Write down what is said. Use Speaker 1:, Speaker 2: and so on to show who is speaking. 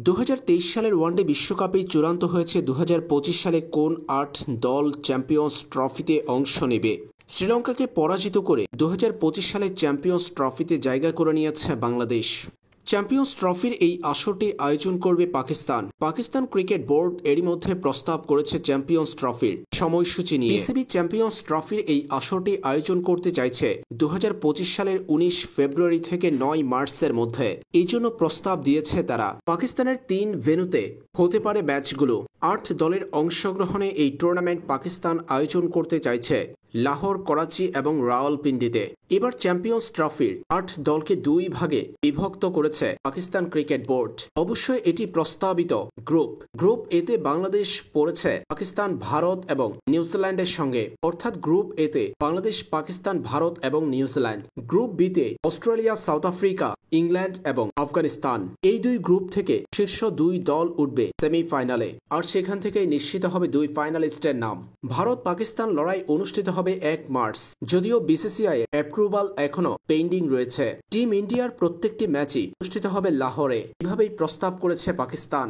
Speaker 1: 2023 সালের ওয়ানডে বিশ্বকাপেই চূড়ান্ত হয়েছে 2025 সালে কোন 8 দল চ্যাম্পিয়ন্স ট্রফিতে অংশ নেবে। শ্রীলঙ্কাকে পরাজিত করে 2025 সালে চ্যাম্পিয়ন্স ট্রফিতে জায়গা করে নিয়েছে বাংলাদেশ। চ্যাম্পিয়ন্স ট্রফির এই আসরটি আয়োজন করবে পাকিস্তান। পাকিস্তান ক্রিকেট বোর্ড এরই মধ্যে প্রস্তাব করেছে চ্যাম্পিয়ন্স ট্রফির সময়সূচি নিয়ে। পিসিবি চ্যাম্পিয়ন্স ট্রফির এই আসরটি আয়োজন করতে চাইছে 2025 সালের 19 ফেব্রুয়ারি থেকে 9 মার্চের মধ্যে। এই জন্য প্রস্তাব দিয়েছে তারা। পাকিস্তানের 3 ভেন্যুতে হতে পারে ম্যাচগুলো। 8 দলের অংশগ্রহণে এই টুর্নামেন্ট পাকিস্তান আয়োজন করতে চাইছে লাহোর, করাচি এবং রাওয়ালপিন্ডিতে। এবার চ্যাম্পিয়ন্স ট্রফির 8 দলকে 2 ভাগে বিভক্ত করেছে পাকিস্তান ক্রিকেট বোর্ড। অবশ্যই এটি প্রস্তাবিত গ্রুপ এতে বাংলাদেশ পড়েছে পাকিস্তান, ভারত এবং নিউজিল্যান্ডের সঙ্গে, অর্থাৎ গ্রুপ এতে বাংলাদেশ, পাকিস্তান, ভারত এবং নিউজিল্যান্ড। গ্রুপ বিতে অস্ট্রেলিয়া, সাউথ আফ্রিকা, ইংল্যান্ড এবং আফগানিস্তান। এই 2 গ্রুপ থেকে শীর্ষ 2 দল উঠবে সেমিফাইনালে, আর সেখান থেকেই নিশ্চিত হবে 2 ফাইনালিস্টের নাম। ভারত পাকিস্তান লড়াই অনুষ্ঠিত হবে 1 মার্চ, যদিও বিসিসিআই অ্যাপ্রুভাল এখনো পেন্ডিং রয়েছে। টিম ইন্ডিয়ার প্রত্যেকটি ম্যাচই অনুষ্ঠিত হবে লাহোরে। এভাবেই প্রস্তাব করেছে পাকিস্তান।